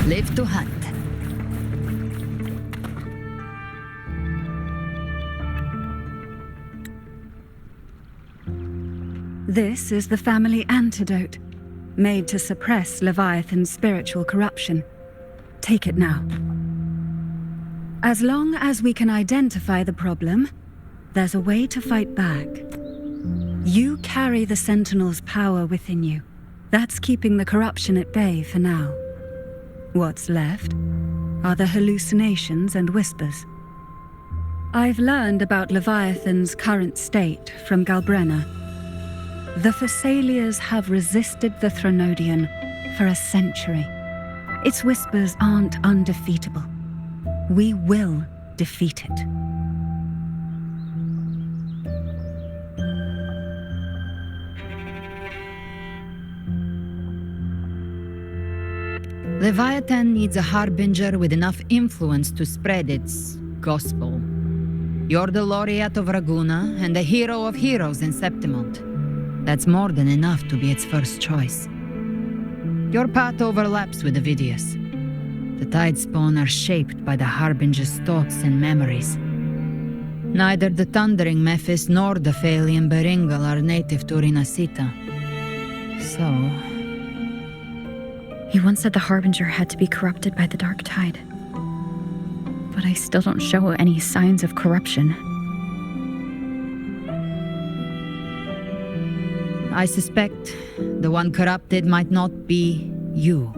Live to hunt. This is the family antidote, made to suppress Leviathan's spiritual corruption. Take it now. As long as we can identify the problem, there's a way to fight back. You carry the Sentinel's power within you. That's keeping the corruption at bay for now. What's left are the hallucinations and whispers. I've learned about Leviathan's current state from Galbrenna. The Thessalias have resisted the Thronodian for a century. Its whispers aren't undefeatable. We will defeat it. Leviathan needs a harbinger with enough influence to spread its gospel. You're the laureate of Raguna and the hero of heroes in Septimont. That's more than enough to be its first choice. Your path overlaps with Avidius. The Tidespawn are shaped by the Harbinger's thoughts and memories. Neither the Thundering Mephis nor the Phalian Beringal are native to Rinascita. So... You once said the Harbinger had to be corrupted by the Dark Tide. But I still don't show any signs of corruption. I suspect the one corrupted might not be you.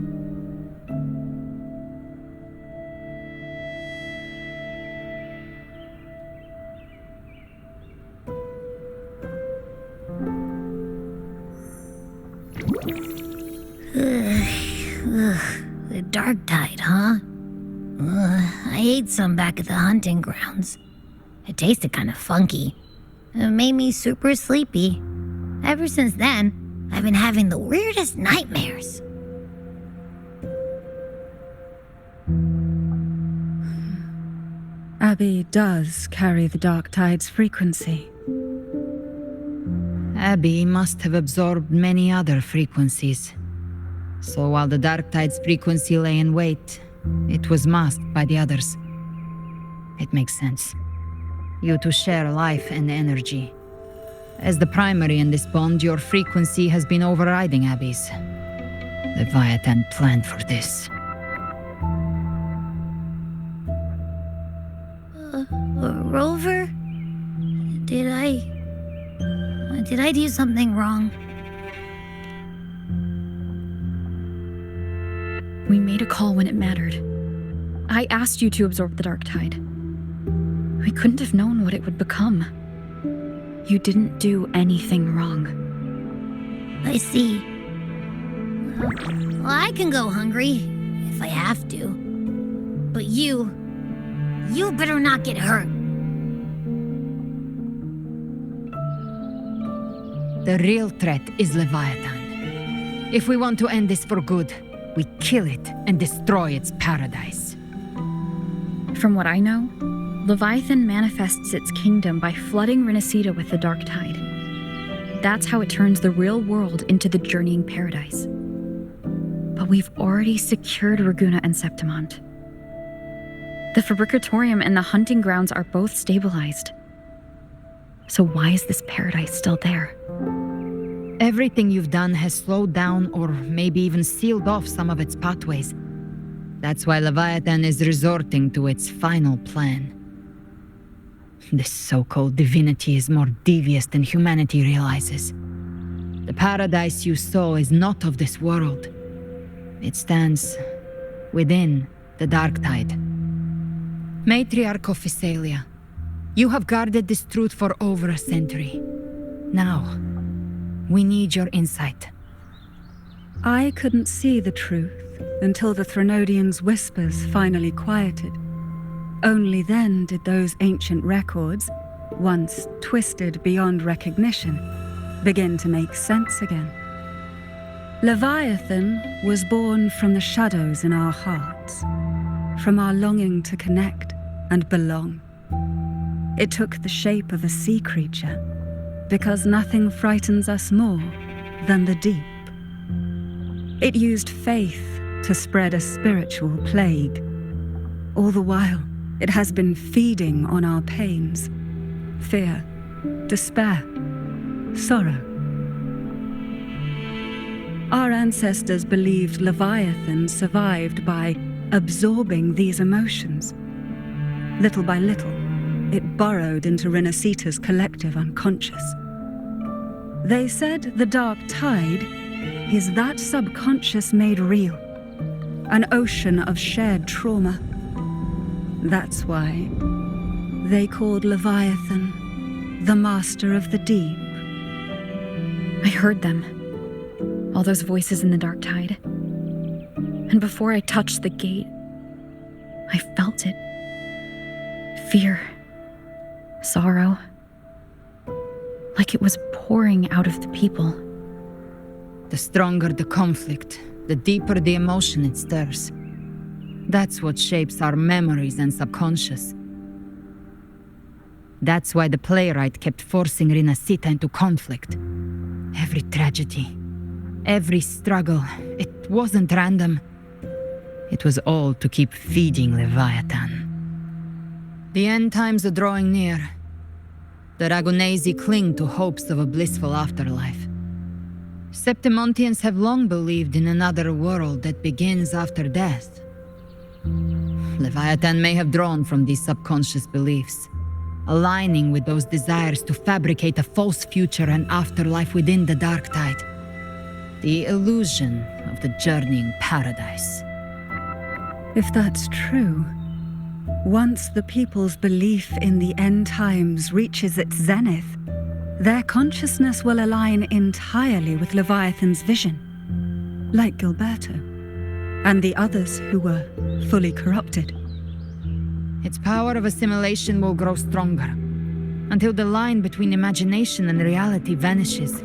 The Dark Tide, huh? I ate some back at the hunting grounds. It tasted kind of funky. It made me super sleepy. Ever since then, I've been having the weirdest nightmares. Abby does carry the Dark Tide's frequency. Abby must have absorbed many other frequencies. So while the Dark Tide's frequency lay in wait, it was masked by the others. It makes sense. You two share life and energy. As the primary in this bond, your frequency has been overriding Abby's. Leviathan planned for this. Rover? Did I do something wrong? We made a call when it mattered. I asked you to absorb the Dark Tide. We couldn't have known what it would become. You didn't do anything wrong. I see. Well, I can go hungry, if I have to. But you better not get hurt. The real threat is Leviathan. If we want to end this for good, we kill it and destroy its paradise. From what I know, Leviathan manifests its kingdom by flooding Rinascita with the Dark Tide. That's how it turns the real world into the journeying paradise. But we've already secured Raguna and Septimont. The Fabricatorium and the hunting grounds are both stabilized. So why is this paradise still there? Everything you've done has slowed down or maybe even sealed off some of its pathways. That's why Leviathan is resorting to its final plan. This so-called divinity is more devious than humanity realizes. The paradise you saw is not of this world. It stands within the Dark Tide. Matriarch of Physalia, you have guarded this truth for over a century. Now, we need your insight. I couldn't see the truth until the Thronodian's whispers finally quieted. Only then did those ancient records, once twisted beyond recognition, begin to make sense again. Leviathan was born from the shadows in our hearts, from our longing to connect and belong. It took the shape of a sea creature, because nothing frightens us more than the deep. It used faith to spread a spiritual plague. All the while, it has been feeding on our pains, fear, despair, sorrow. Our ancestors believed Leviathan survived by absorbing these emotions. Little by little, it burrowed into Rinascita's collective unconscious. They said the dark tide is that subconscious made real, an ocean of shared trauma. That's why they called Leviathan the master of the deep. I heard them. All those voices in the dark tide. And before I touched the gate, I felt it. Fear. Sorrow. Like it was pouring out of the people. The stronger the conflict, the deeper the emotion it stirs. That's what shapes our memories and subconscious. That's why the playwright kept forcing Rinascita into conflict. Every tragedy, every struggle, it wasn't random. It was all to keep feeding Leviathan. The end times are drawing near. The Ragonesi cling to hopes of a blissful afterlife. Septimontians have long believed in another world that begins after death. Leviathan may have drawn from these subconscious beliefs, aligning with those desires to fabricate a false future and afterlife within the dark tide. The illusion of the journeying paradise. If that's true, once the people's belief in the end times reaches its zenith, their consciousness will align entirely with Leviathan's vision, like Gilberto, and the others who were fully corrupted. Its power of assimilation will grow stronger, until the line between imagination and reality vanishes.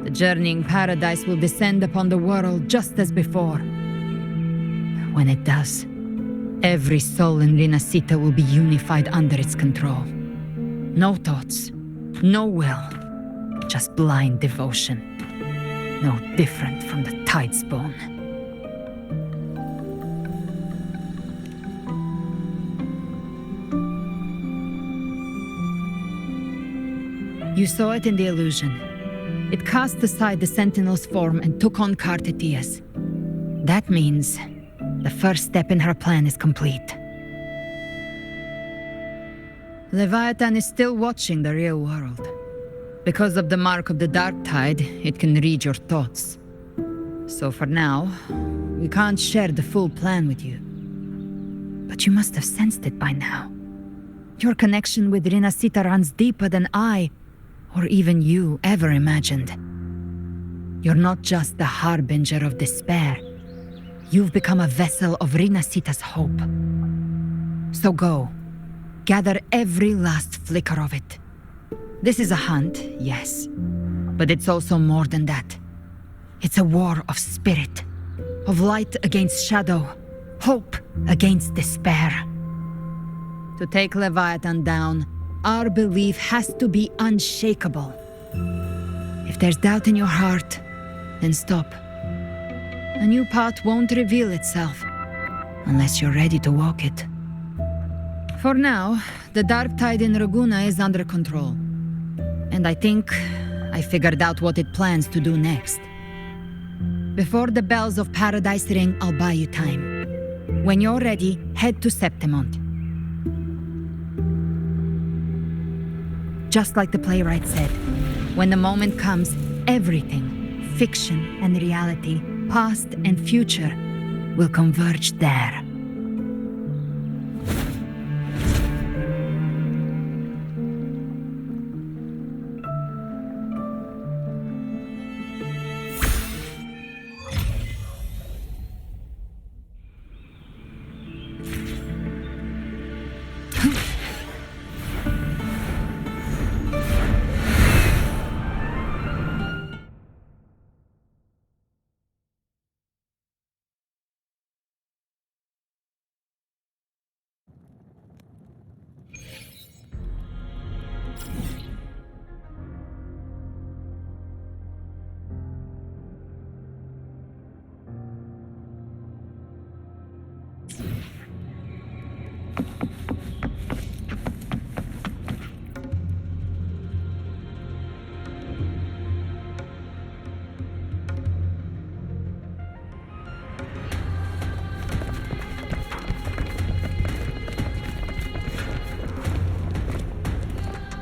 The journeying paradise will descend upon the world just as before. When it does, every soul in Rinascita will be unified under its control. No thoughts, no will, just blind devotion. No different from the tidespawn. You saw it in the illusion. It cast aside the Sentinel's form and took on Cartetias. That means the first step in her plan is complete. Leviathan is still watching the real world. Because of the mark of the dark tide, it can read your thoughts. So for now, we can't share the full plan with you. But you must have sensed it by now. Your connection with Rinascita runs deeper than I, or even you, ever imagined. You're not just the harbinger of despair. You've become a vessel of Rinascita's hope. So go, gather every last flicker of it. This is a hunt, yes, but it's also more than that. It's a war of spirit, of light against shadow, hope against despair. To take Leviathan down, our belief has to be unshakable. If there's doubt in your heart, then stop. A new path won't reveal itself unless you're ready to walk it. For now, the dark tide in Raguna is under control. And I think I figured out what it plans to do next. Before the bells of Paradise ring, I'll buy you time. When you're ready, head to Septimont. Just like the playwright said, when the moment comes, everything, fiction and reality, past and future, will converge there.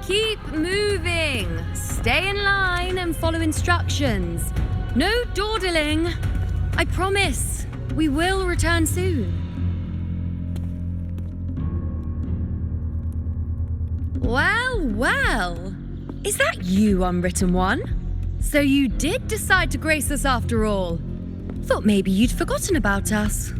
Keep moving. Stay in line and follow instructions. No dawdling. I promise. We will return soon. Well, well. Is that you, Unwritten One? So you did decide to grace us after all. Thought maybe you'd forgotten about us.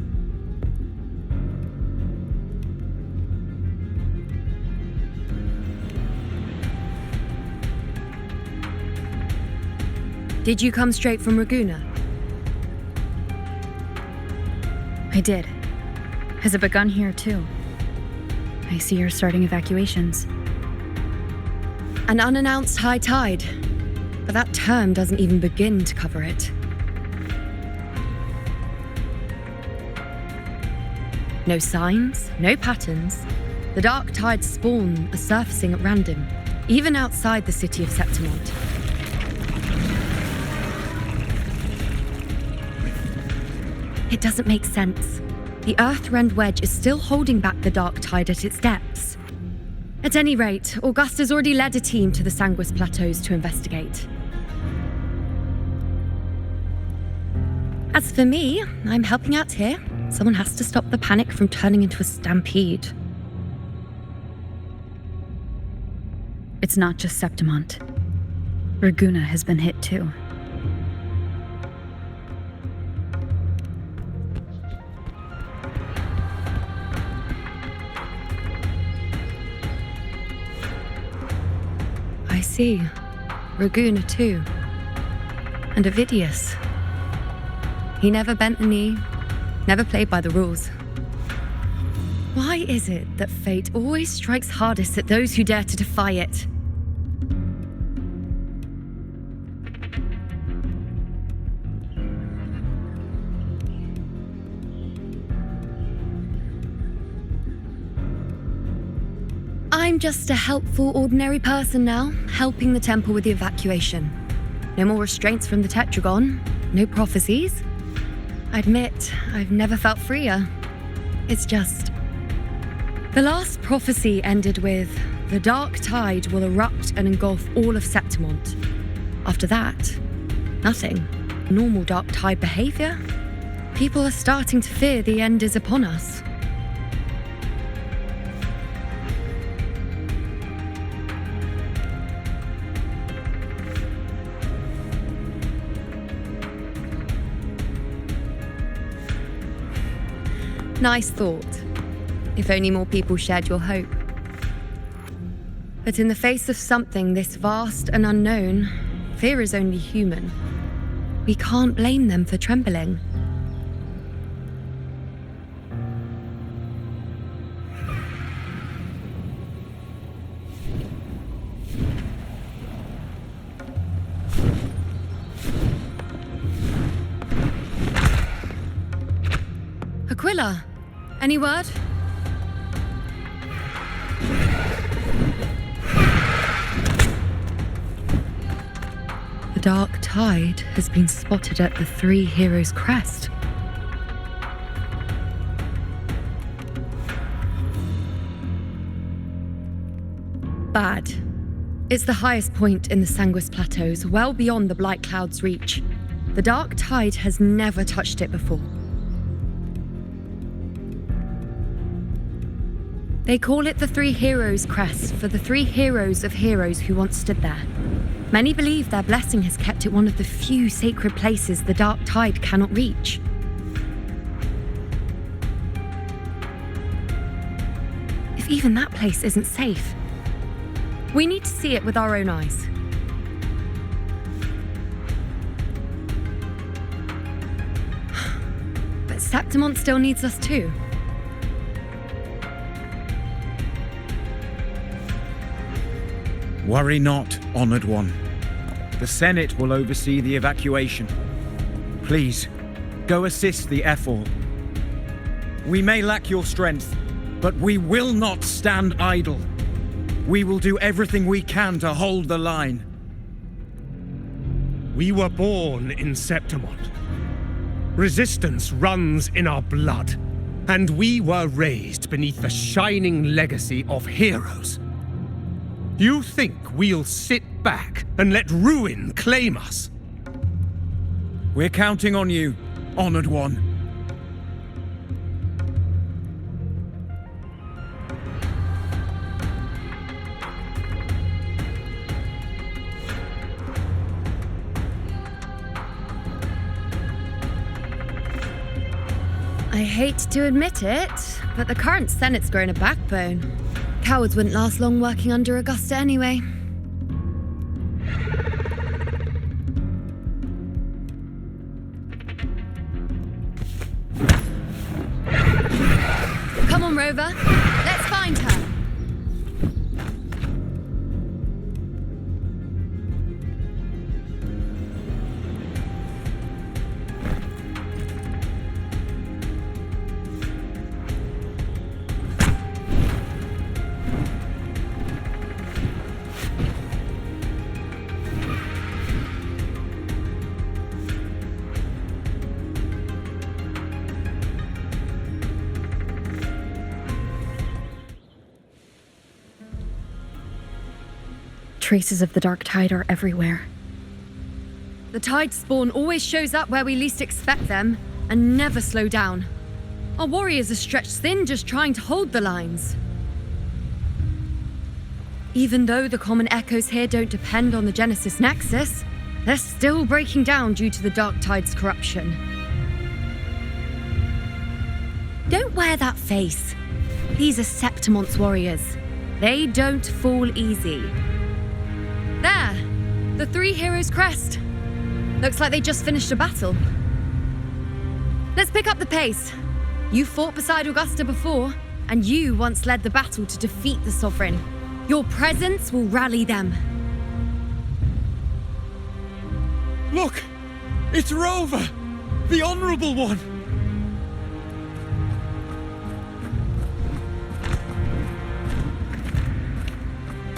Did you come straight from Raguna? I did. Has it begun here too? I see you're starting evacuations. An unannounced high tide. But that term doesn't even begin to cover it. No signs, no patterns. The dark tide's spawn are surfacing at random, even outside the city of Septimont. It doesn't make sense. The Earth-rend wedge is still holding back the dark tide at its depths. At any rate, Augusta's already led a team to the Sanguis Plateaus to investigate. As for me, I'm helping out here. Someone has to stop the panic from turning into a stampede. It's not just Septimont. Raguna has been hit too. I see. Raguna too. And Ovidius. He never bent the knee, never played by the rules. Why is it that fate always strikes hardest at those who dare to defy it? I'm just a helpful, ordinary person now, helping the temple with the evacuation. No more restraints from the Tetragon, no prophecies. I admit, I've never felt freer. It's just... The last prophecy ended with, the dark tide will erupt and engulf all of Septimont. After that, nothing. Normal dark tide behavior? People are starting to fear the end is upon us. Nice thought. If only more people shared your hope. But in the face of something this vast and unknown, fear is only human. We can't blame them for trembling. Aquila, any word? The dark tide has been spotted at the Three Heroes' crest. Bad. It's the highest point in the Sanguis Plateaus, well beyond the Blight Cloud's reach. The dark tide has never touched it before. They call it the Three Heroes' crest for the three heroes of heroes who once stood there. Many believe their blessing has kept it one of the few sacred places the dark tide cannot reach. If even that place isn't safe, we need to see it with our own eyes. But Septimont still needs us too. Worry not, Honored One. The Senate will oversee the evacuation. Please, go assist the Ethel. We may lack your strength, but we will not stand idle. We will do everything we can to hold the line. We were born in Septimont. Resistance runs in our blood, and we were raised beneath the shining legacy of heroes. You think we'll sit back and let ruin claim us? We're counting on you, Honored One. I hate to admit it, but the current Senate's grown a backbone. Cowards wouldn't last long working under Augusta anyway. Come on, Rover. Let's find her. Traces of the dark tide are everywhere. The tide spawn always shows up where we least expect them, and never slow down. Our warriors are stretched thin just trying to hold the lines. Even though the common echoes here don't depend on the Genesis Nexus, they're still breaking down due to the dark tide's corruption. Don't wear that face. These are Septimont's warriors. They don't fall easy. There! The three heroes' crest. Looks like they just finished a battle. Let's pick up the pace. You fought beside Augusta before, and you once led the battle to defeat the Sovereign. Your presence will rally them. Look! It's Rover! The Honorable One!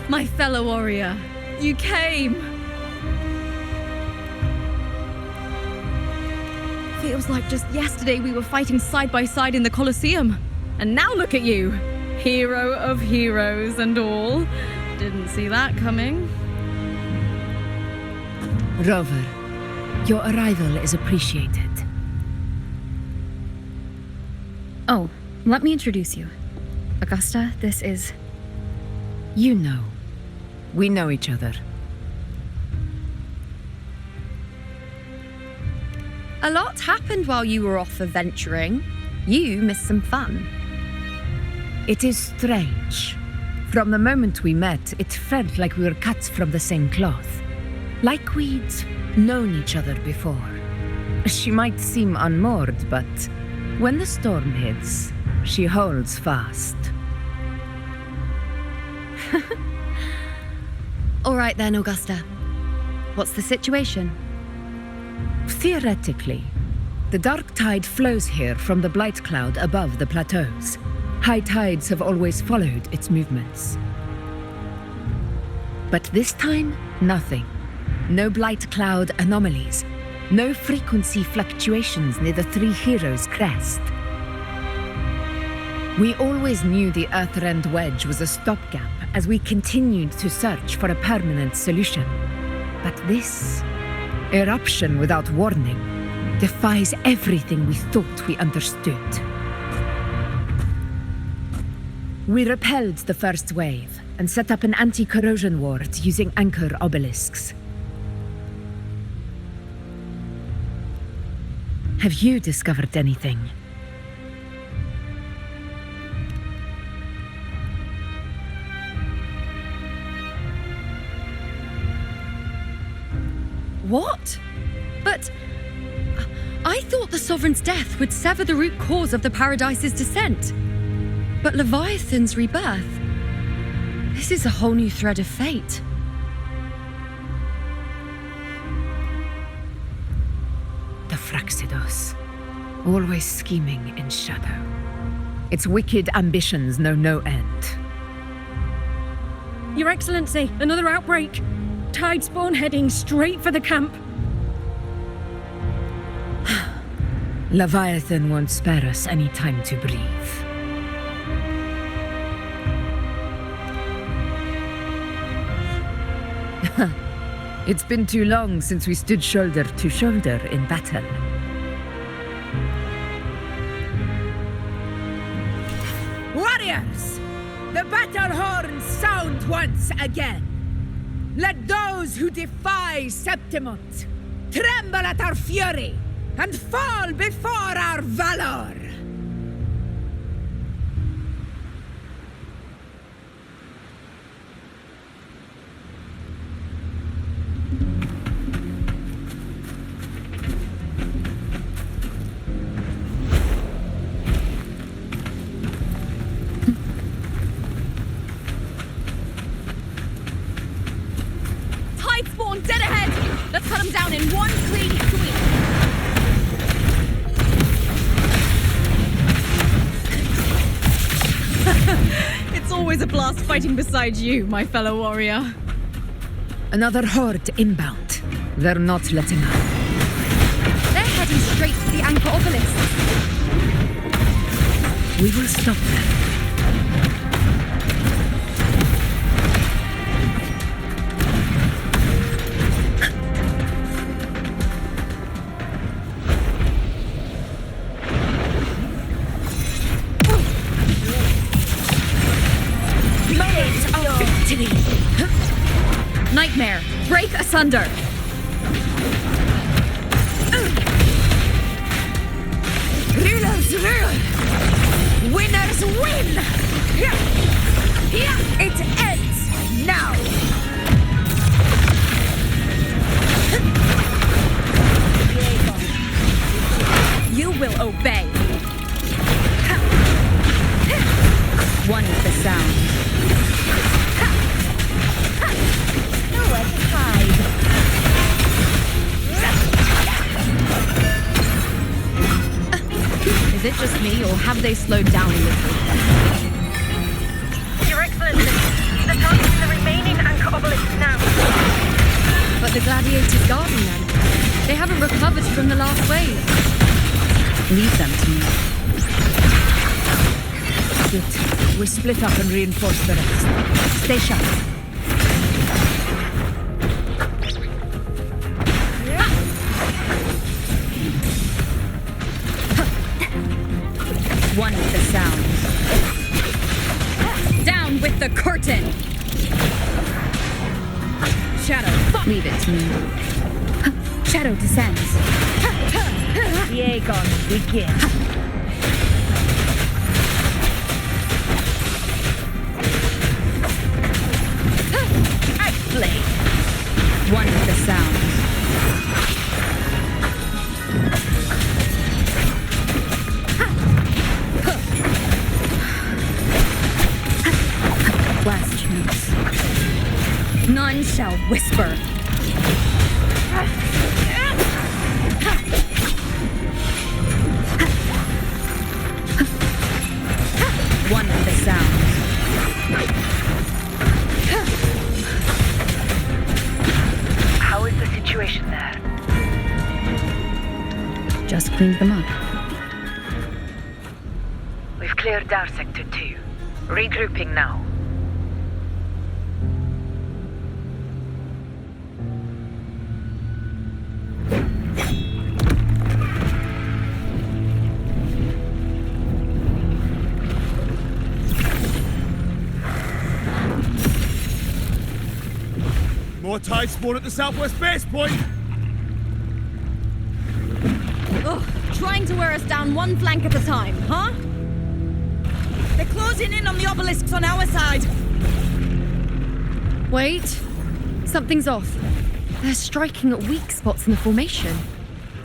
My fellow warrior, you came! Feels like just yesterday we were fighting side by side in the Colosseum. And now look at you! Hero of heroes and all. Didn't see that coming. Rover, your arrival is appreciated. Oh, let me introduce you. Augusta, this is... You know. We know each other. A lot happened while you were off adventuring. You missed some fun. It is strange. From the moment we met, it felt like we were cut from the same cloth. Like we'd known each other before. She might seem unmoored, but when the storm hits, she holds fast. All right then, Augusta. What's the situation? Theoretically, the dark tide flows here from the blight cloud above the plateaus. High tides have always followed its movements. But this time, nothing. No blight cloud anomalies. No frequency fluctuations near the three heroes' crest. We always knew the Earthrend Wedge was a stopgap as we continued to search for a permanent solution. But this eruption without warning defies everything we thought we understood. We repelled the first wave and set up an anti-corrosion ward using anchor obelisks. Have you discovered anything? What? But I thought the Sovereign's death would sever the root cause of the Paradise's descent. But Leviathan's rebirth? This is a whole new thread of fate. The Fraxidos, always scheming in shadow. Its wicked ambitions know no end. Your Excellency, another outbreak. Tide spawn heading straight for the camp. Leviathan won't spare us any time to breathe. It's been too long since we stood shoulder to shoulder in battle. Warriors! The battle horns sound once again! Let those who defy Septimont tremble at our fury and fall before our valor! Dead ahead! Let's cut them down in one clean sweep! It's always a blast fighting beside you, my fellow warrior. Another horde inbound. They're not letting up. They're heading straight for the anchor obelisk. We will stop them. Nightmare, break asunder! Rulers rule! Winners win! It ends now! You will obey! One with the sound. Is it just me, or have they slowed down a little? Your Excellency, they're targeting the remaining anchor obelisk now. But the gladiators guarding them, they haven't recovered from the last wave. Leave them to me. Good. We'll split up and reinforce the rest. Stay sharp. One with the sound. Down with the curtain! Shadow, leave it to me. Shadow descends. Bygone, begin. One with the sound. Last chance. None shall whisper. One with the sound. How is the situation there? Just cleaned them up. We've cleared our sector 2. Regrouping now. More tide spawn at the southwest base point! Ugh, trying to wear us down one flank at a time, huh? They're closing in on the obelisks on our side. Wait, something's off. They're striking at weak spots in the formation.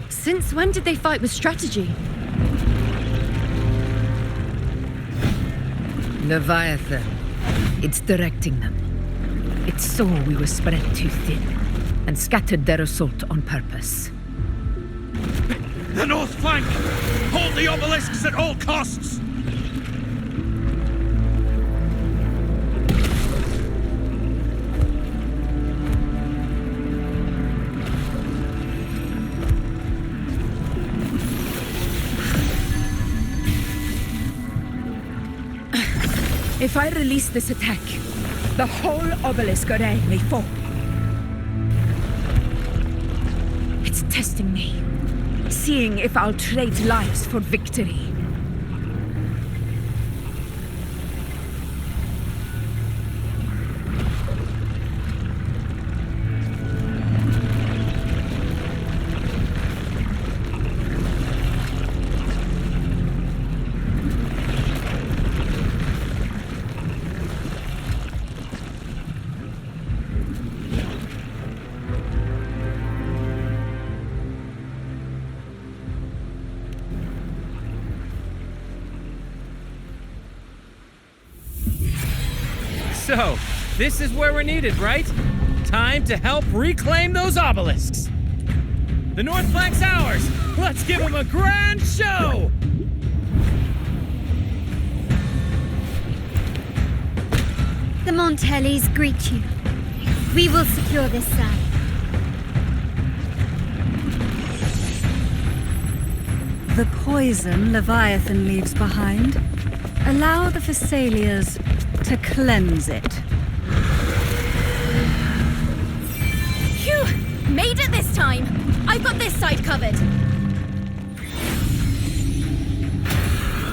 Since when did they fight with strategy? Leviathan. It's directing them. It saw we were spread too thin, and scattered their assault on purpose. The north flank! Hold the obelisks at all costs! If I release this attack, the whole obelisk array may fall. It's testing me, seeing if I'll trade lives for victory. So, this is where we're needed, right? Time to help reclaim those obelisks. The North Flank's ours! Let's give them a grand show! The Montellis greet you. We will secure this side. The poison Leviathan leaves behind, allow the Thessalians to cleanse it. Phew! Made it this time! I've got this side covered.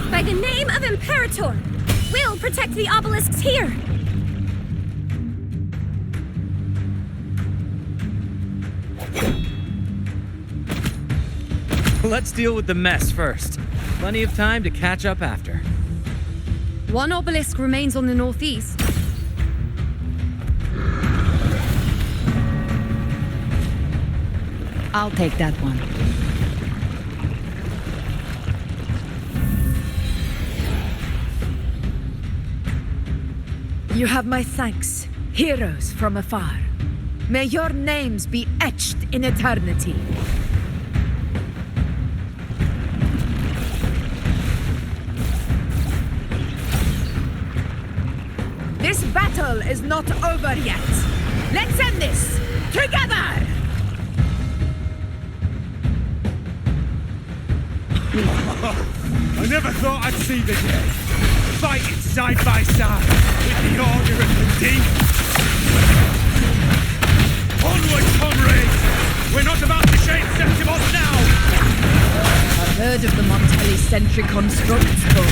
By the name of Imperator, we'll protect the obelisks here! Let's deal with the mess first. Plenty of time to catch up after. One obelisk remains on the northeast. I'll take that one. You have my thanks, heroes from afar. May your names be etched in eternity. This battle is not over yet. Let's end this together! I never thought I'd see the day. Fighting side by side with the Order of the Deep. Onward, comrades! We're not about to shake Septimos now! I've heard of the Montelli-centric constructs, but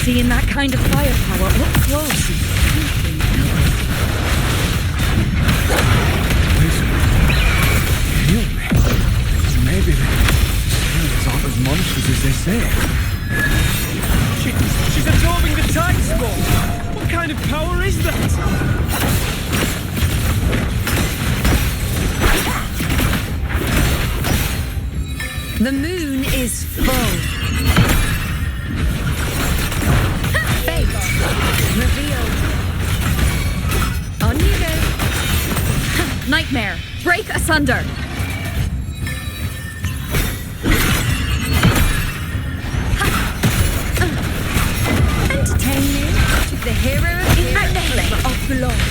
seeing that kind of firepower up close is something else. Maybe the aren't as monstrous as they say. She's absorbing the tide spawn! What kind of power is that? The moon is full. Fate revealed. On you go. Nightmare, break asunder! Entertaining to the hero at the head of glory.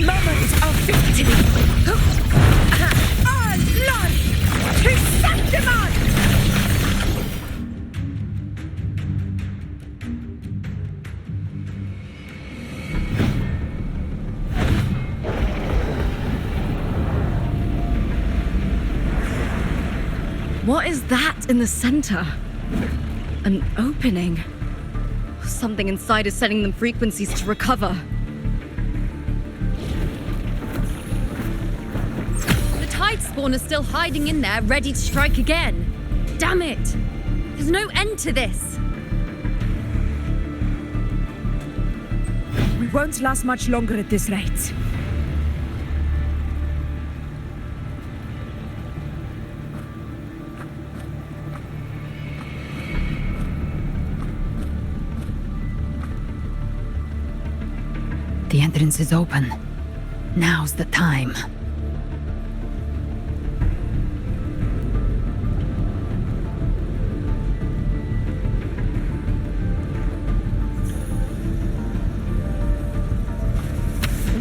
Moment of victory. All glory to Septimon! What is that in the center? An opening. Something inside is sending them frequencies to recover. The tide spawn is still hiding in there, ready to strike again. Damn it! There's no end to this. We won't last much longer at this rate. The entrance is open. Now's the time.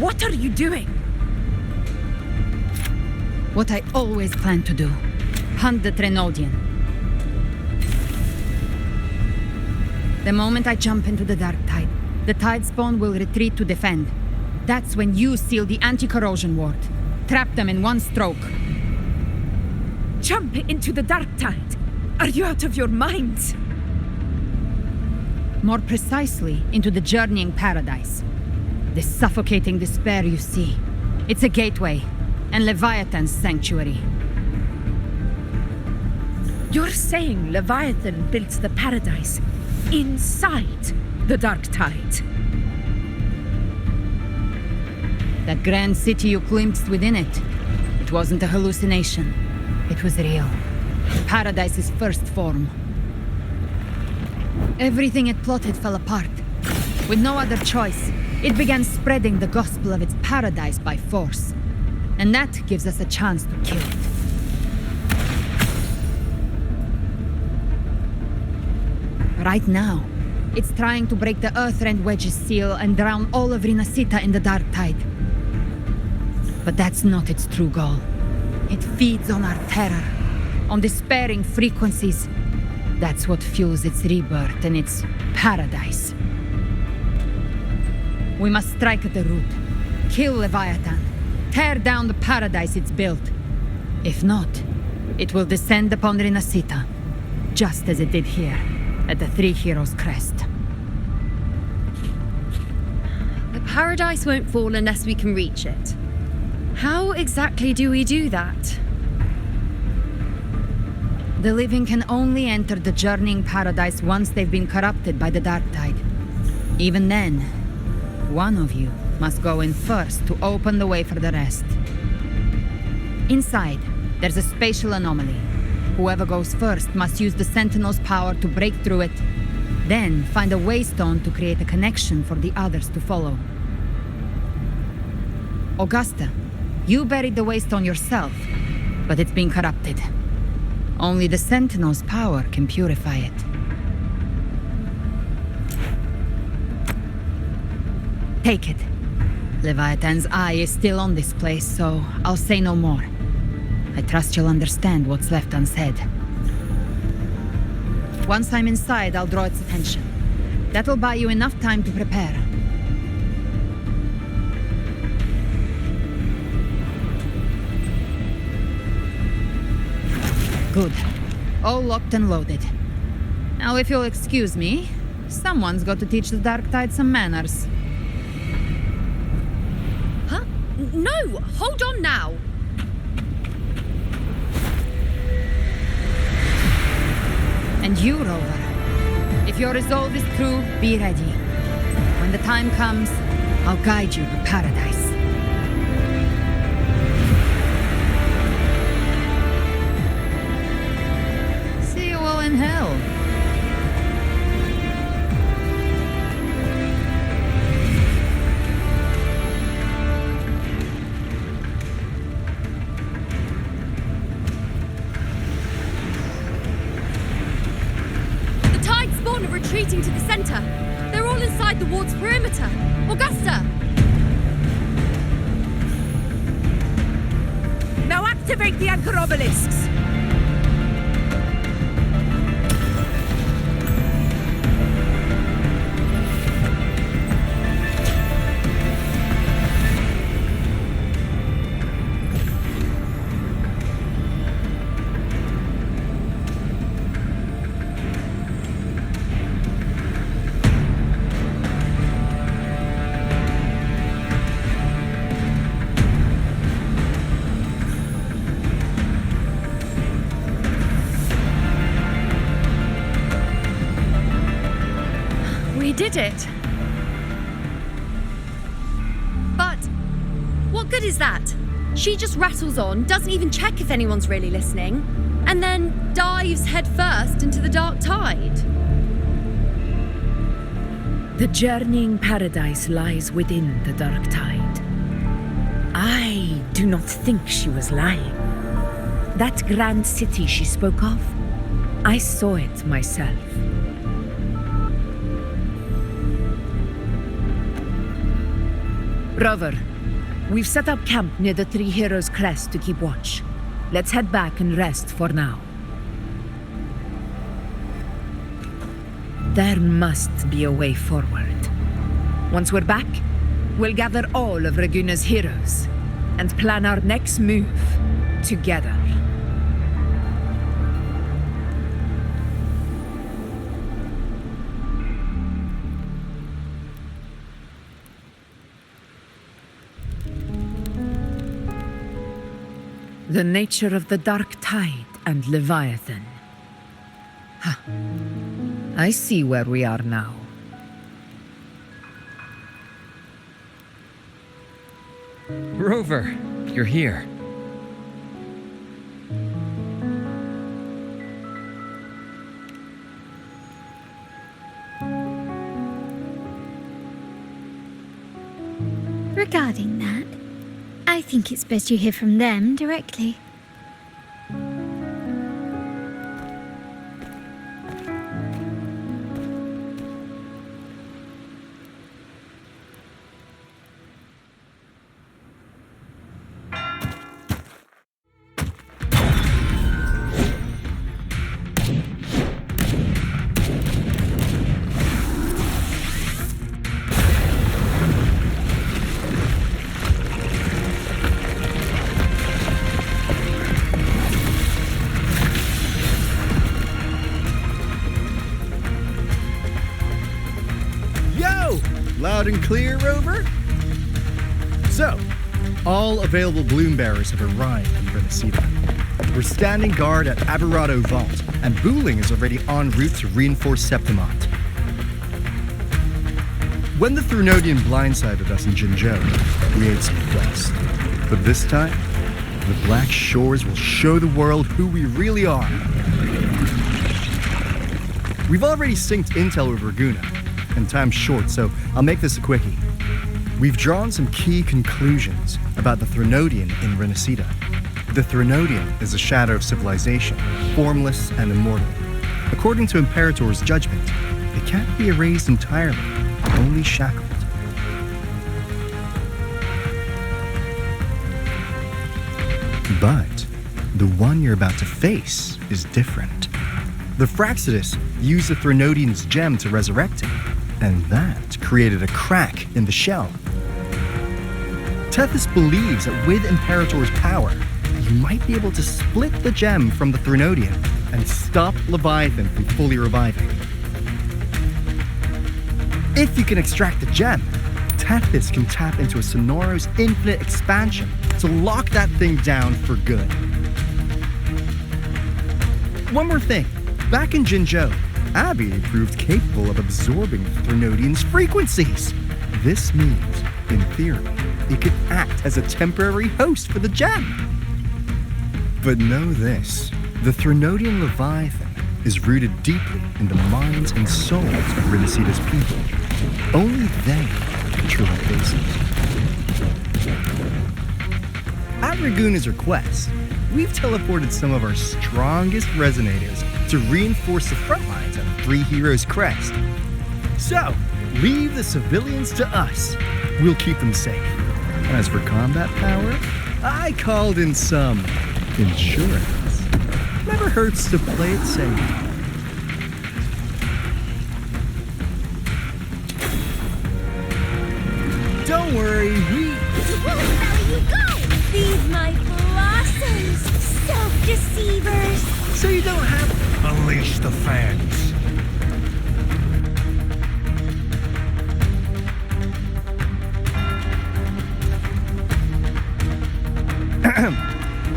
What are you doing? What I always planned to do. Hunt the Trenodian. The moment I jump into the dark tide, The Tidespawn will retreat to defend. That's when you seal the anti-corrosion ward. Trap them in one stroke. Jump into the dark tide. Are you out of your minds? More precisely, into the journeying paradise. The suffocating despair you see. It's a gateway, and Leviathan's sanctuary. You're saying Leviathan built the paradise inside the dark tide? That grand city you glimpsed within it, it wasn't a hallucination. It was real. Paradise's first form. Everything it plotted fell apart. With no other choice, it began spreading the gospel of its paradise by force. And that gives us a chance to kill it. Right now, it's trying to break the Earthrend Wedge's seal and drown all of Rinascita in the dark tide. But that's not its true goal. It feeds on our terror, on despairing frequencies. That's what fuels its rebirth and its paradise. We must strike at the root, kill Leviathan, tear down the paradise it's built. If not, it will descend upon Rinascita, just as it did here, at the Three Heroes' Crest. The paradise won't fall unless we can reach it. How exactly do we do that? The living can only enter the journeying paradise once they've been corrupted by the dark tide. Even then, one of you must go in first to open the way for the rest. Inside, there's a spatial anomaly. Whoever goes first must use the Sentinel's power to break through it, then find a waystone to create a connection for the others to follow. Augusta, you buried the waystone yourself, but it's been corrupted. Only the Sentinel's power can purify it. Take it. Leviathan's eye is still on this place, so I'll say no more. I trust you'll understand what's left unsaid. Once I'm inside, I'll draw its attention. That'll buy you enough time to prepare. Good. All locked and loaded. Now, if you'll excuse me, someone's got to teach the Dark Tide some manners. Huh? No! Hold on now! And you, Rover. If your resolve is true, be ready. When the time comes, I'll guide you to paradise. See you all in hell. Retreating to the center. They're all inside the ward's perimeter. Augusta! Now activate the anchor obelisks! Did it. But what good is that? She just rattles on, doesn't even check if anyone's really listening, and then dives headfirst into the dark tide. The journeying paradise lies within the dark tide. I do not think she was lying. That grand city she spoke of, I saw it myself. Rover, we've set up camp near the Three Heroes' Crest to keep watch. Let's head back and rest for now. There must be a way forward. Once we're back, we'll gather all of Raguna's heroes and plan our next move together. The nature of the Dark Tide and Leviathan. I see where we are now. Rover, you're here. Regarding that, I think it's best you hear from them directly. Loud and clear, Rover? So, all available bloom bearers have arrived in Rinascita. We're standing guard at Aberrado Vault, and Booling is already en route to reinforce Septimont. When the Threnodian blindsided us in Jinzhou, we ate some quest. But this time, the Black Shores will show the world who we really are. We've already synced intel with Raguna, and time's short, so I'll make this a quickie. We've drawn some key conclusions about the Threnodian in Rinascita. The Threnodian is a shadow of civilization, formless and immortal. According to Imperator's judgment, it can't be erased entirely, only shackled. But the one you're about to face is different. The Fraxidus used the Threnodian's gem to resurrect him, and that created a crack in the shell. Tethys believes that with Imperator's power, you might be able to split the gem from the Threnodian and stop Leviathan from fully reviving. If you can extract the gem, Tethys can tap into a Sonoro's infinite expansion to lock that thing down for good. One more thing. Back in Jinzhou, Abby proved capable of absorbing the Threnodian's frequencies. This means, in theory, it could act as a temporary host for the gem. But know this, the Threnodian Leviathan is rooted deeply in the minds and souls of Rinascita's people. Only they can truly face it. At Raguna's request, we've teleported some of our strongest resonators to reinforce the front lines of the Three Heroes Crest. So, leave the civilians to us. We'll keep them safe. As for combat power, I called in some insurance. Never hurts to play it safe. Don't worry, Where you go? These my blossoms, self-deceivers. So you don't have... Unleash the fans.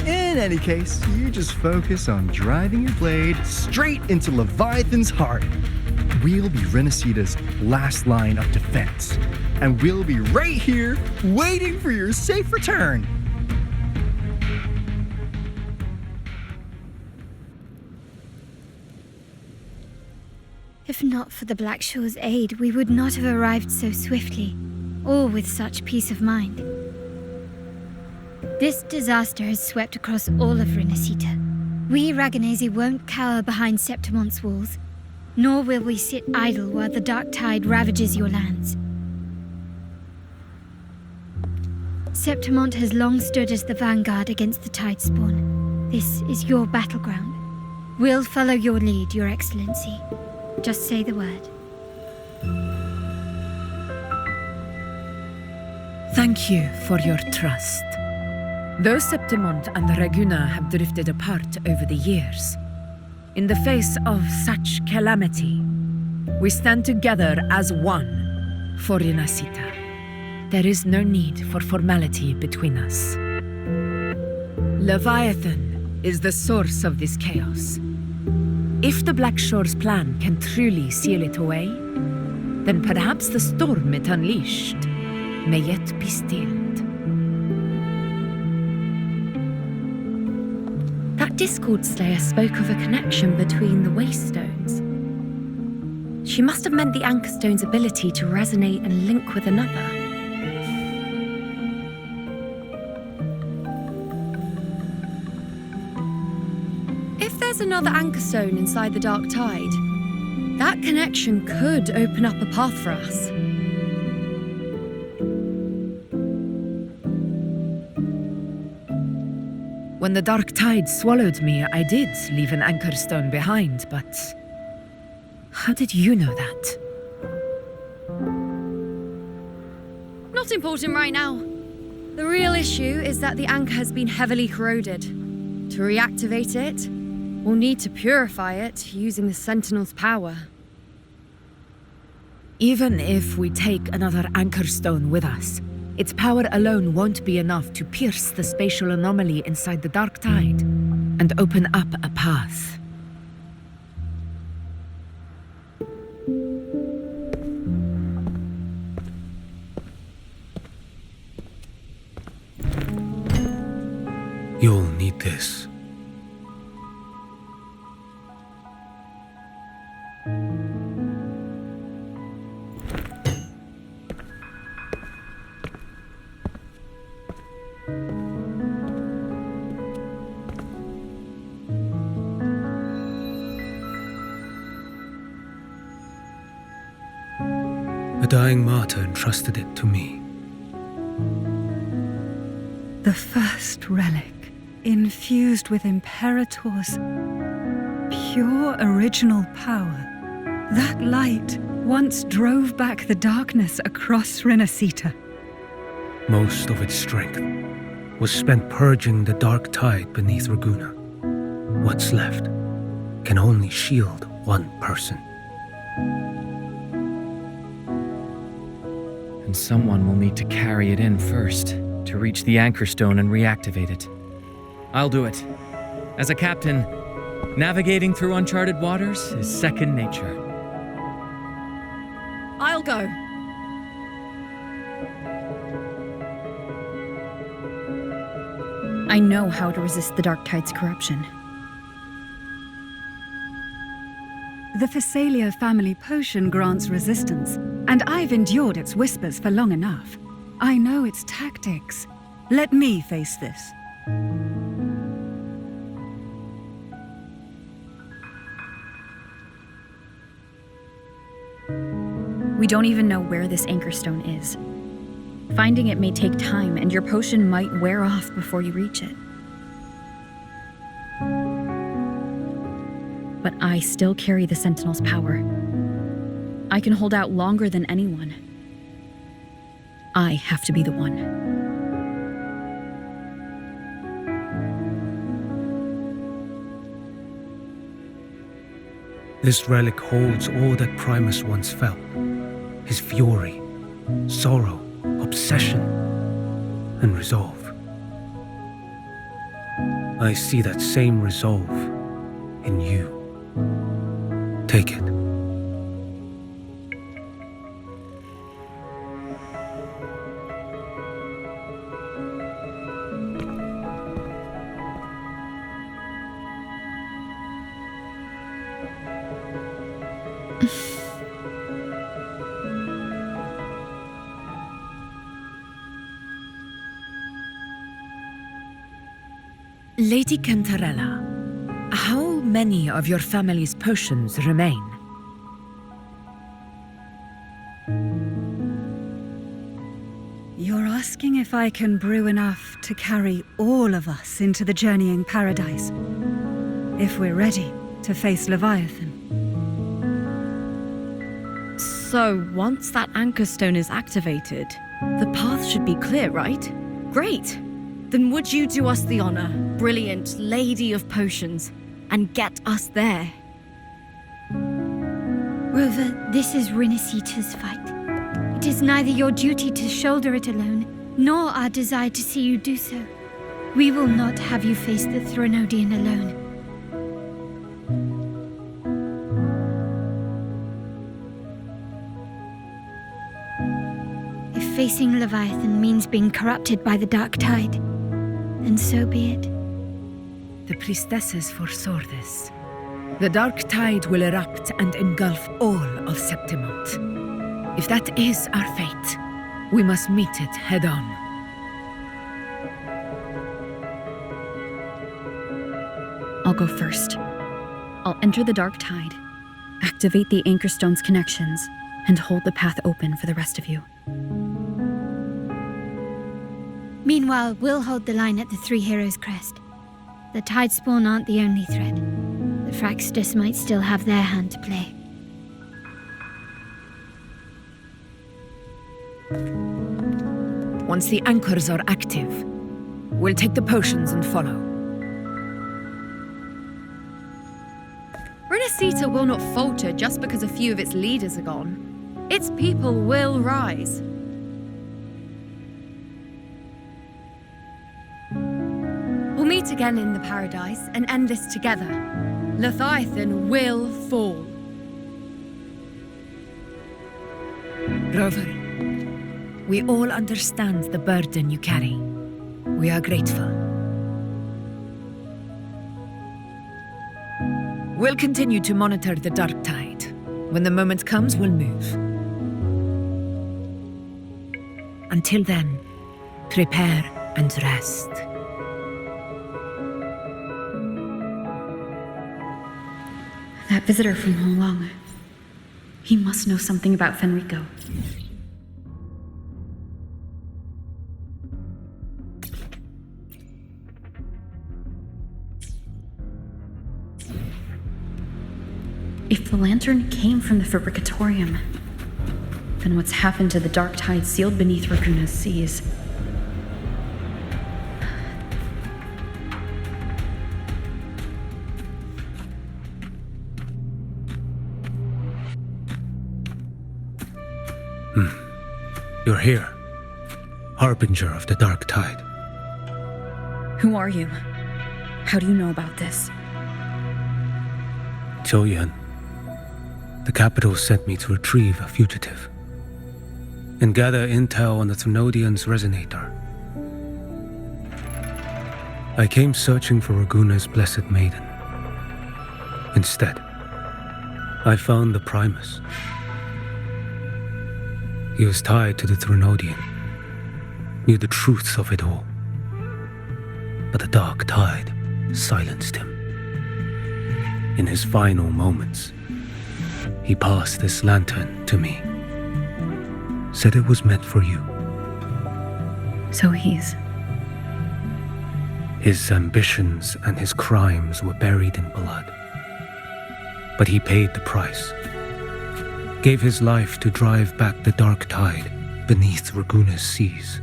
In any case, you just focus on driving your blade straight into Leviathan's heart. We'll be Rinascita's last line of defense, and we'll be right here waiting for your safe return. If not for the Black Shore's aid, we would not have arrived so swiftly, or with such peace of mind. This disaster has swept across all of Rinascita. We Raganese won't cower behind Septimont's walls, nor will we sit idle while the dark tide ravages your lands. Septimont has long stood as the vanguard against the Tidespawn. This is your battleground. We'll follow your lead, Your Excellency. Just say the word. Thank you for your trust. Though Septimont and Reguna have drifted apart over the years, in the face of such calamity, we stand together as one for Rinascita. There is no need for formality between us. Leviathan is the source of this chaos. If the Black Shore's plan can truly seal it away, then perhaps the storm it unleashed may yet be stilled. That Discord Slayer spoke of a connection between the Wastestones. She must have meant the Anchor Stone's ability to resonate and link with another. If there's another Anchor Stone inside the Dark Tide, that connection could open up a path for us. When the Dark Tide swallowed me, I did leave an Anchor Stone behind, but how did you know that? Not important right now. The real issue is that the anchor has been heavily corroded. To reactivate it, we'll need to purify it using the Sentinel's power. Even if we take another Anchor Stone with us, its power alone won't be enough to pierce the spatial anomaly inside the Dark Tide and open up a path. You'll need this. A dying martyr entrusted it to me. The first relic, infused with Imperator's pure original power. That light once drove back the darkness across Rinascita. Most of its strength was spent purging the Dark Tide beneath Reguna. What's left can only shield one person. And someone will need to carry it in first, to reach the Anchor Stone and reactivate it. I'll do it. As a captain, navigating through uncharted waters is second nature. I'll go. I know how to resist the Dark Tide's corruption. The Phasalia family potion grants resistance, and I've endured its whispers for long enough. I know its tactics. Let me face this. We don't even know where this Anchor Stone is. Finding it may take time, and your potion might wear off before you reach it. But I still carry the Sentinel's power. I can hold out longer than anyone. I have to be the one. This relic holds all that Primus once felt. His fury, sorrow, obsession, and resolve. I see that same resolve in you. Take it. Lady Cantarella, how many of your family's potions remain? You're asking if I can brew enough to carry all of us into the journeying paradise. If we're ready to face Leviathan. So, once that Anchor Stone is activated, The path should be clear, right? Great! Then would you do us the honor, brilliant Lady of Potions, and get us there? Rover, this is Rinascita's fight. It is neither your duty to shoulder it alone, nor our desire to see you do so. We will not have you face the Threnodian alone. If facing Leviathan means being corrupted by the Dark Tide, then so be it. The priestesses foresaw this. The Dark Tide will erupt and engulf all of Septimont. If that is our fate, we must meet it head on. I'll go first. I'll enter the Dark Tide, activate the Anchorstone's connections, and hold the path open for the rest of you. Meanwhile, we'll hold the line at the Three Heroes Crest. The Tidespawn aren't the only threat. The Fraxtus might still have their hand to play. Once the anchors are active, we'll take the potions and follow. Rinascita will not falter just because a few of its leaders are gone. Its people will rise. We'll meet again in the Paradise and end this together. Leviathan will fall. Rover, we all understand the burden you carry. We are grateful. We'll continue to monitor the Dark Tide. When the moment comes, we'll move. Until then, prepare and rest. That visitor from Holong. He must know something about Fenrico. If the lantern came from the Fabricatorium, then what's happened to the Dark Tide sealed beneath Raguna's seas? You're here, Harbinger of the Dark Tide. Who are you? How do you know about this? Choyan. The capital sent me to retrieve a fugitive and gather intel on the Threnodian's resonator. I came searching for Raguna's blessed maiden. Instead, I found the Primus. He was tied to the Threnodian, knew the truths of it all. But the Dark Tide silenced him. In his final moments, he passed this lantern to me. Said it was meant for you. So he's... His ambitions and his crimes were buried in blood. But he paid the price. Gave his life to drive back the Dark Tide beneath Raguna's seas.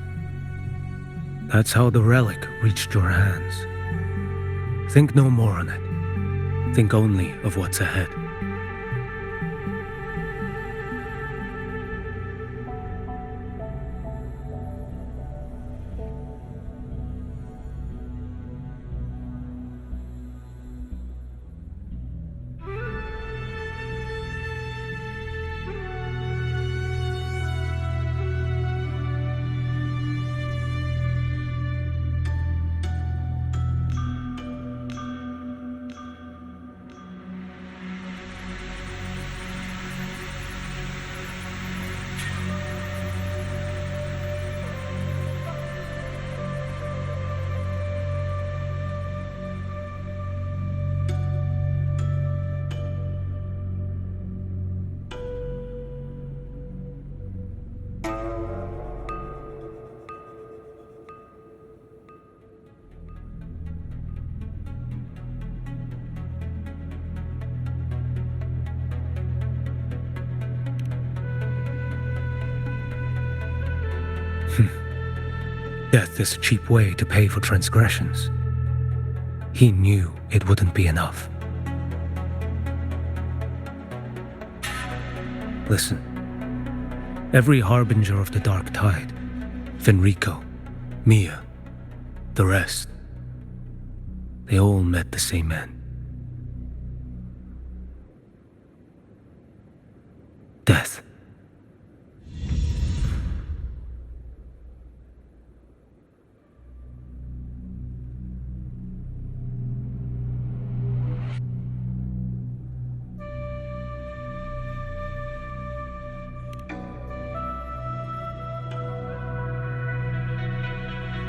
That's how the relic reached your hands. Think no more on it. Think only of what's ahead. Death is a cheap way to pay for transgressions. He knew it wouldn't be enough. Listen. Every harbinger of the Dark Tide, Fenrico, Mia, the rest, they all met the same end. Death.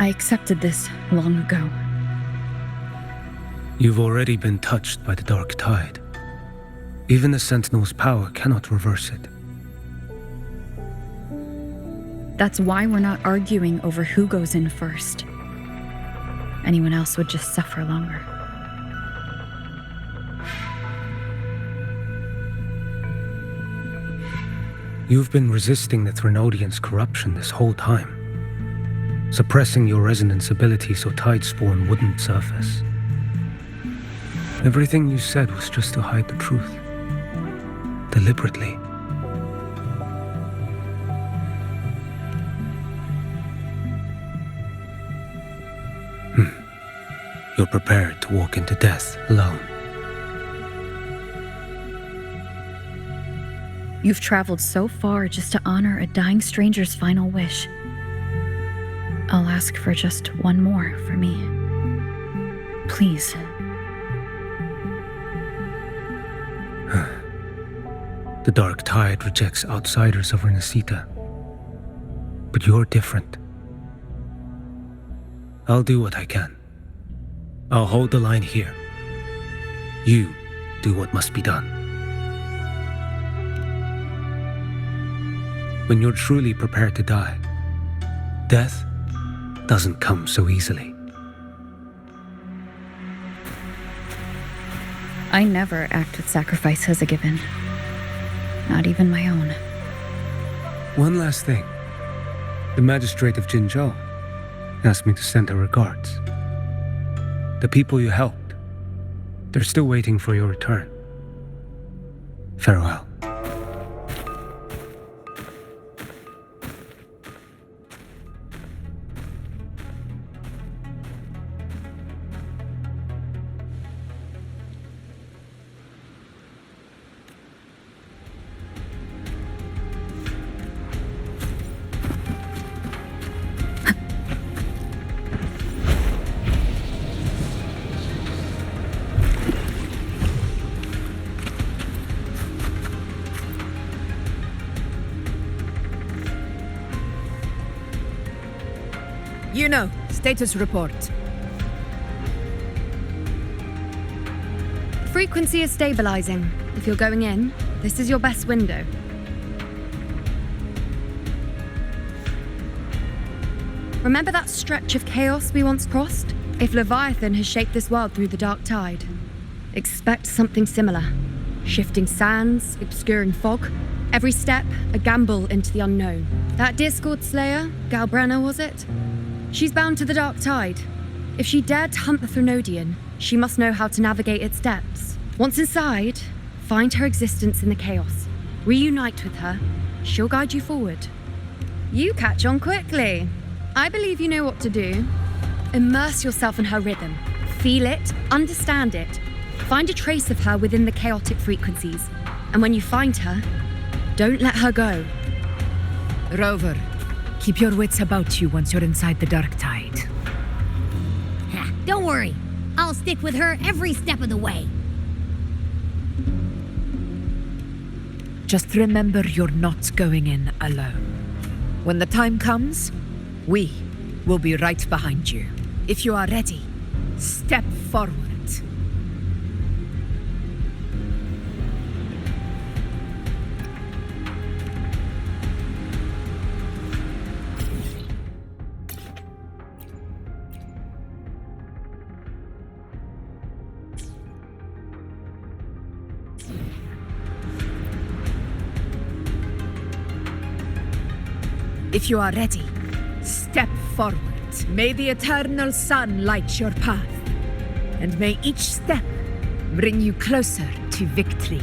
I accepted this long ago. You've already been touched by the Dark Tide. Even the Sentinel's power cannot reverse it. That's why we're not arguing over who goes in first. Anyone else would just suffer longer. You've been resisting the Threnodians' corruption this whole time, suppressing your resonance ability so Tidespawn wouldn't surface. Everything you said was just to hide the truth. Deliberately. You're prepared to walk into death alone. You've traveled so far just to honor a dying stranger's final wish. I'll ask for just one more for me. Please. The Dark Tide rejects outsiders of Rinascita. But you're different. I'll do what I can. I'll hold the line here. You do what must be done. When you're truly prepared to die, death doesn't come so easily. I never act with sacrifice as a given. Not even my own. One last thing. The magistrate of Jinzhou asked me to send her regards. The people you helped, they're still waiting for your return. Farewell. Status report. Frequency is stabilizing. If you're going in, this is your best window. Remember that stretch of chaos we once crossed? If Leviathan has shaped this world through the Dark Tide, expect something similar. Shifting sands, obscuring fog. Every step, a gamble into the unknown. That Discord Slayer, Galbrenna was it? She's bound to the Dark Tide. If she dared to hunt the Threnodian, she must know how to navigate its depths. Once inside, find her existence in the chaos. Reunite with her. She'll guide you forward. You catch on quickly. I believe you know what to do. Immerse yourself in her rhythm. Feel it, understand it. Find a trace of her within the chaotic frequencies. And when you find her, don't let her go. Rover, keep your wits about you once you're inside the Dark Tide. Don't worry. I'll stick with her every step of the way. Just remember you're not going in alone. When the time comes, we will be right behind you. If you are ready, step forward. If you are ready, step forward. But may the eternal sun light your path, and may each step bring you closer to victory.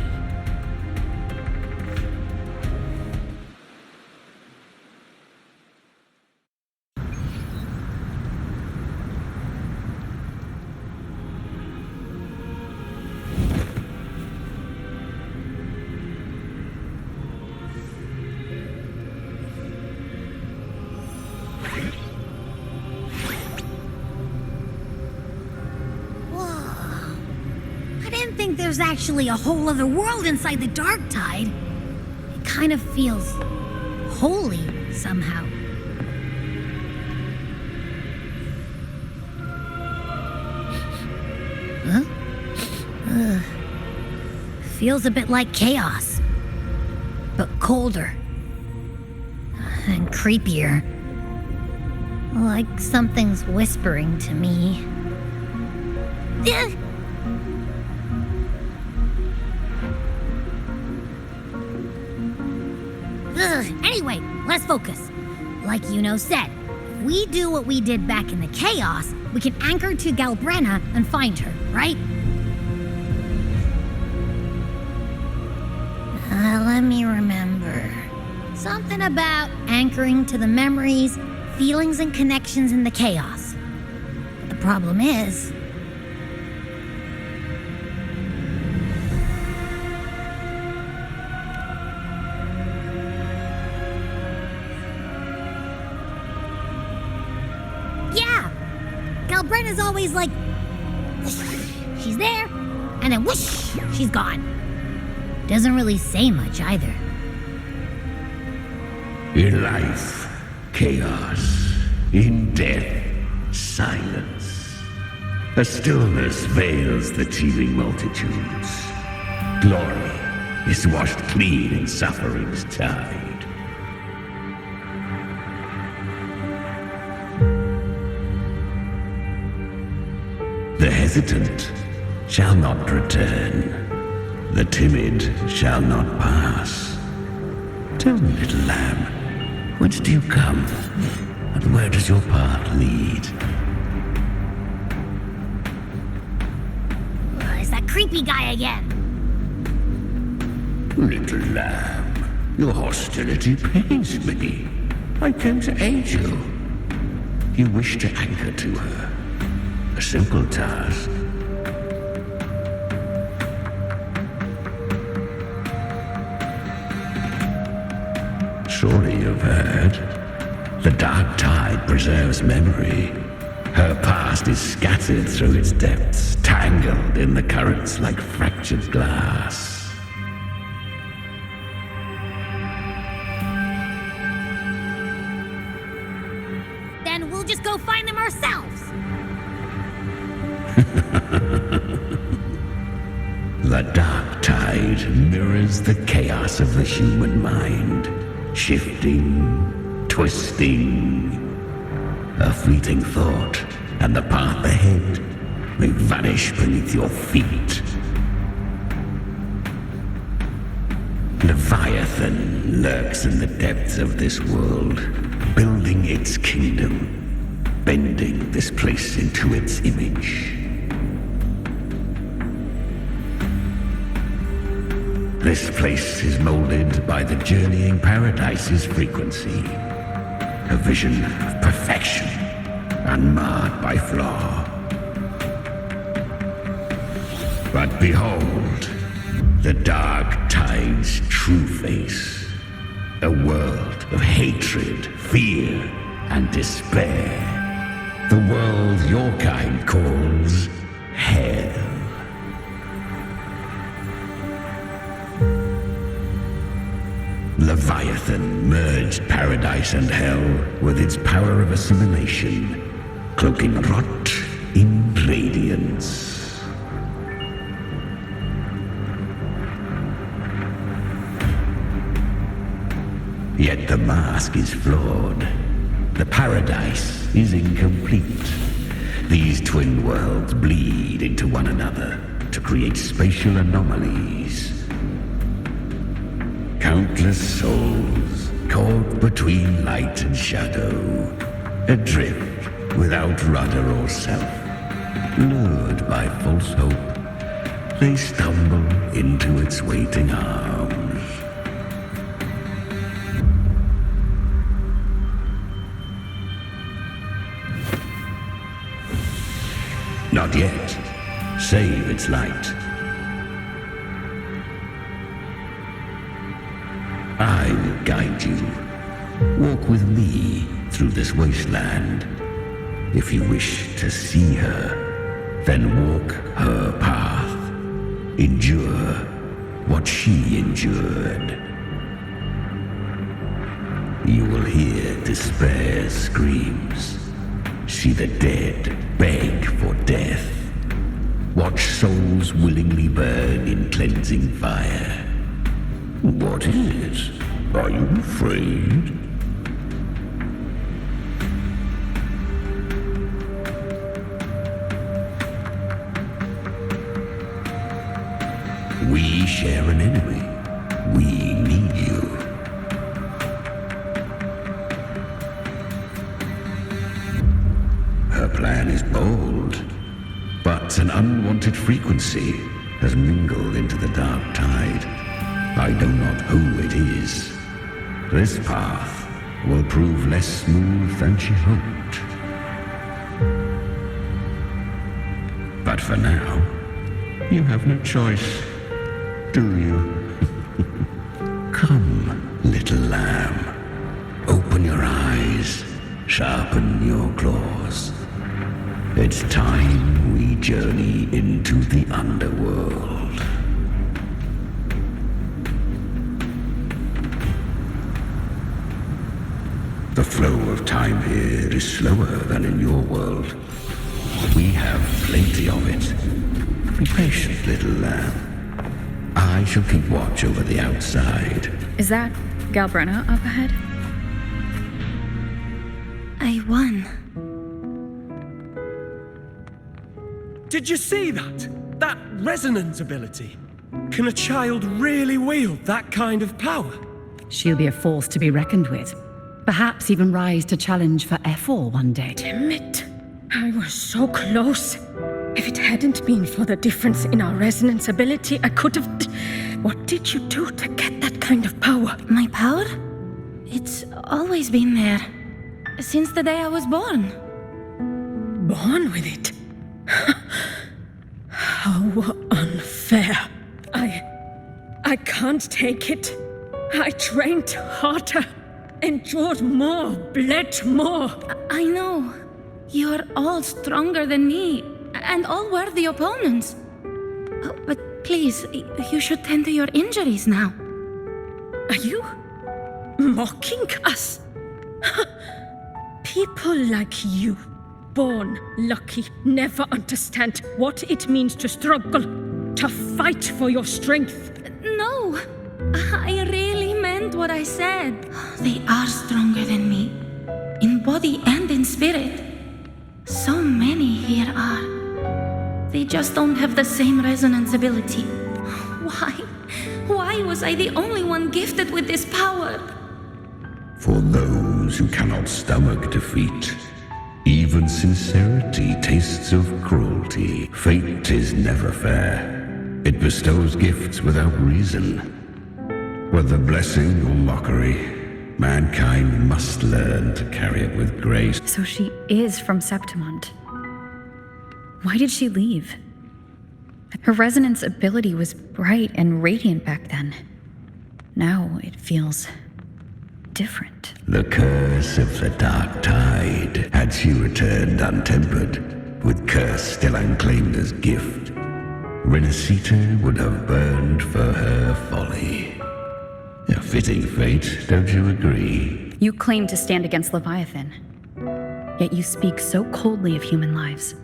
There's actually a whole other world inside the Dark Tide. It kind of feels holy somehow. Huh? Feels a bit like chaos, but colder and creepier. Like something's whispering to me. Anyway, let's focus. Like Yuno said, if we do what we did back in the chaos, we can anchor to Galbrenna and find her, right? Let me remember. Something about anchoring to the memories, feelings, and connections in the chaos. But the problem is... Galbrenna's always like, she's there, and then whoosh, she's gone. Doesn't really say much either. In life, chaos. In death, silence. A stillness veils the teeming multitudes. Glory is washed clean in suffering's tide. The hesitant shall not return. The timid shall not pass. Tell me, little lamb, whence do you come? And where does your path lead? It's that creepy guy again. Little lamb, your hostility pains me. I came to aid you. You wish to anchor to her. A simple task. Surely you've heard. The Dark Tide preserves memory. Her past is scattered through its depths, tangled in the currents like fractured glass. Then we'll just go find them ourselves. The Dark Tide mirrors the chaos of the human mind, shifting, twisting. A fleeting thought, and the path ahead may vanish beneath your feet. Leviathan lurks in the depths of this world, building its kingdom, bending this place into its image. This place is molded by the journeying paradise's frequency, a vision of perfection, unmarred by flaw. But behold, the Dark Tide's true face, a world of hatred, fear, and despair. The world your kind calls hell. Leviathan merged paradise and hell with its power of assimilation, cloaking rot in radiance. Yet the mask is flawed. The paradise is incomplete. These twin worlds bleed into one another to create spatial anomalies. Countless souls caught between light and shadow, adrift without rudder or self. Lured by false hope, they stumble into its waiting arms. Not yet. Save its light. I will guide you. Walk with me through this wasteland. If you wish to see her, then walk her path. Endure what she endured. You will hear despair's screams. See the dead beg for death. Watch souls willingly burn in cleansing fire. What is it? Are you afraid? We share an enemy. We need you. Her plan is bold, but an unwanted frequency has mingled into the dark tide. I know not who it is. This path will prove less smooth than she hoped. But for now, you have no choice, do you? Come, little lamb. Open your eyes, sharpen your claws. It's time we journey into the underworld. The flow of time here is slower than in your world. We have plenty of it. Be patient, little lamb. I shall keep watch over the outside. Is that Galbrenna up ahead? I won. Did you see that? That resonance ability? Can a child really wield that kind of power? She'll be a force to be reckoned with. Perhaps even rise to challenge for F4 one day. Damn it. I was so close. If it hadn't been for the difference in our resonance ability, I could have... What did you do to get that kind of power? My power? It's always been there. Since the day I was born. Born with it? How unfair. I can't take it. I trained harder, endured more, bled more. I know. You're all stronger than me, and all worthy opponents. But please, you should tend to your injuries now. Are you mocking us? People like you, born lucky, never understand what it means to struggle, to fight for your strength. No, I really meant what I said. They are stronger than me, in body and in spirit. So many here are. They just don't have the same resonance ability. Why? Why was I the only one gifted with this power? For those who cannot stomach defeat, even sincerity tastes of cruelty. Fate is never fair. It bestows gifts without reason. Whether blessing or mockery, mankind must learn to carry it with grace. So she is from Septimont. Why did she leave? Her resonance ability was bright and radiant back then. Now it feels different. The curse of the dark tide. Had she returned untempered, with curse still unclaimed as gift, Rinascita would have burned for her folly. A fitting fate, don't you agree? You claim to stand against Leviathan, yet you speak so coldly of human lives.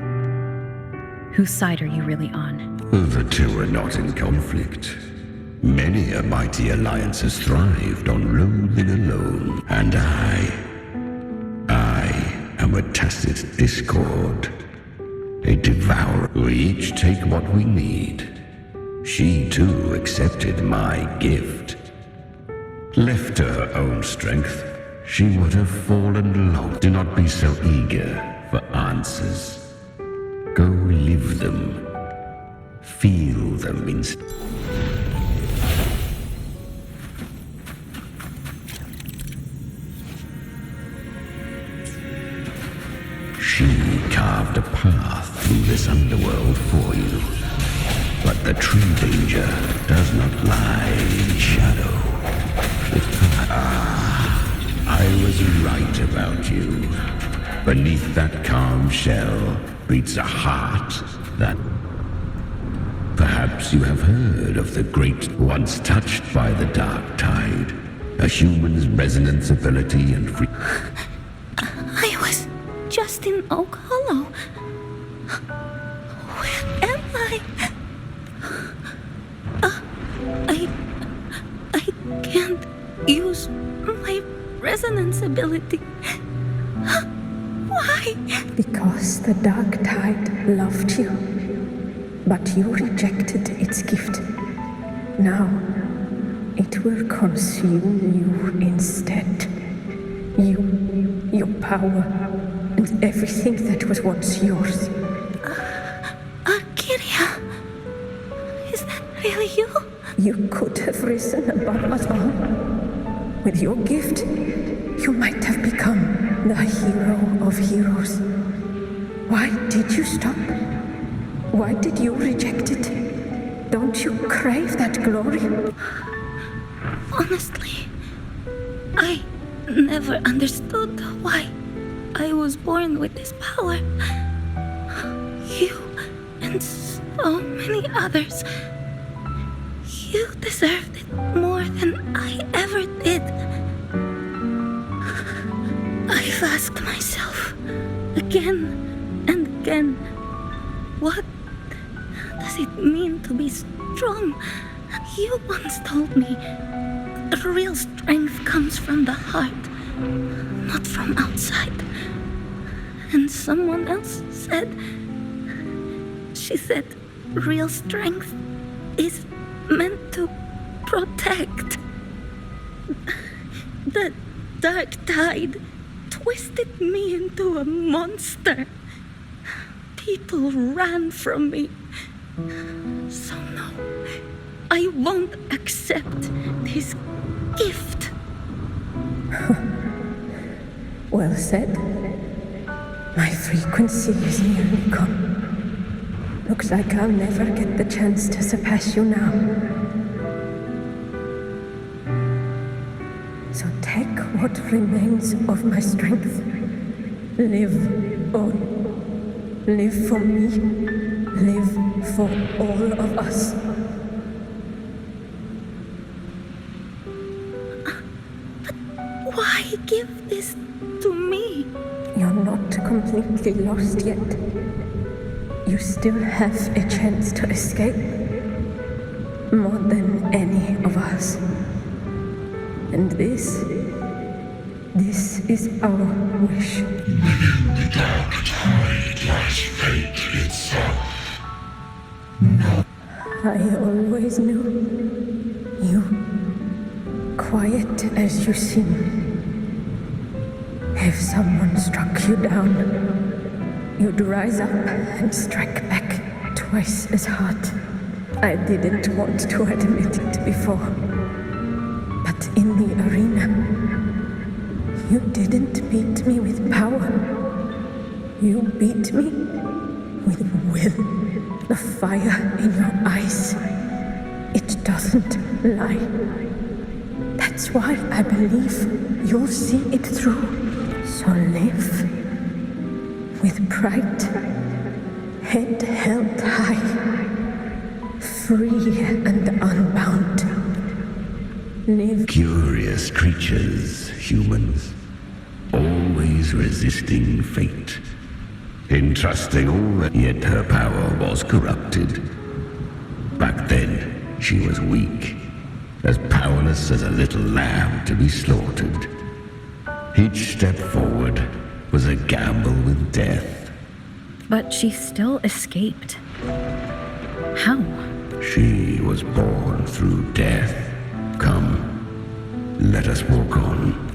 Whose side are you really on? The two are not in conflict. Many a mighty alliance has thrived on loathing alone, and I am a tacit discord, a devourer. We each take what we need. She too accepted my gift. Left to her own strength, she would have fallen long. Do not be so eager for answers. Go live them. Feel them instead. She carved a path through this underworld for you. But the true danger does not lie in shadow. I was right about you. Beneath that calm shell beats a heart that... Perhaps you have heard of the great once touched by the dark tide. A human's resonance ability and free... I was just in Oak Hollow. Where am I? I can't use my resonance ability. Why? Because the dark tide loved you, but you rejected its gift. Now, it will consume you instead. You, your power, and everything that was once yours. Kiria, is that really you? You could have risen above us all. With your gift, you might have become the hero of heroes. Why did you stop? Why did you reject it? Don't you crave that glory? Honestly, I never understood why I was born with this power. You and so many others, you deserved it more than I ever did. I've asked myself again and again, what does it mean to be strong? You once told me real strength comes from the heart, not from outside. And someone else said, she said, real strength is meant to protect. The dark tide twisted me into a monster. People ran from me. So no, I won't accept this gift. Well said. My frequency is nearly gone. Looks like I'll never get the chance to surpass you now. So take what remains of my strength. Live on. Live for me. Live for all of us. But why give this to me? You're not completely lost yet. You still have a chance to escape. More than any of us. And this is our wish. Within the dark tide lies fate itself. No. I always knew you, quiet as you seem. If someone struck you down, you'd rise up and strike back twice as hard. I didn't want to admit it before. But in the arena, you didn't beat me with power. You beat me with will. The fire in your eyes, it doesn't lie. That's why I believe you'll see it through. So live with pride, head held high, free and unbound. Live. Curious creatures, humans, always resisting fate, entrusting all that, yet her power was corrupted. Back then, she was weak, as powerless as a little lamb to be slaughtered. Each step forward was a gamble with death. But she still escaped. How? She was born through death. Come, let us walk on.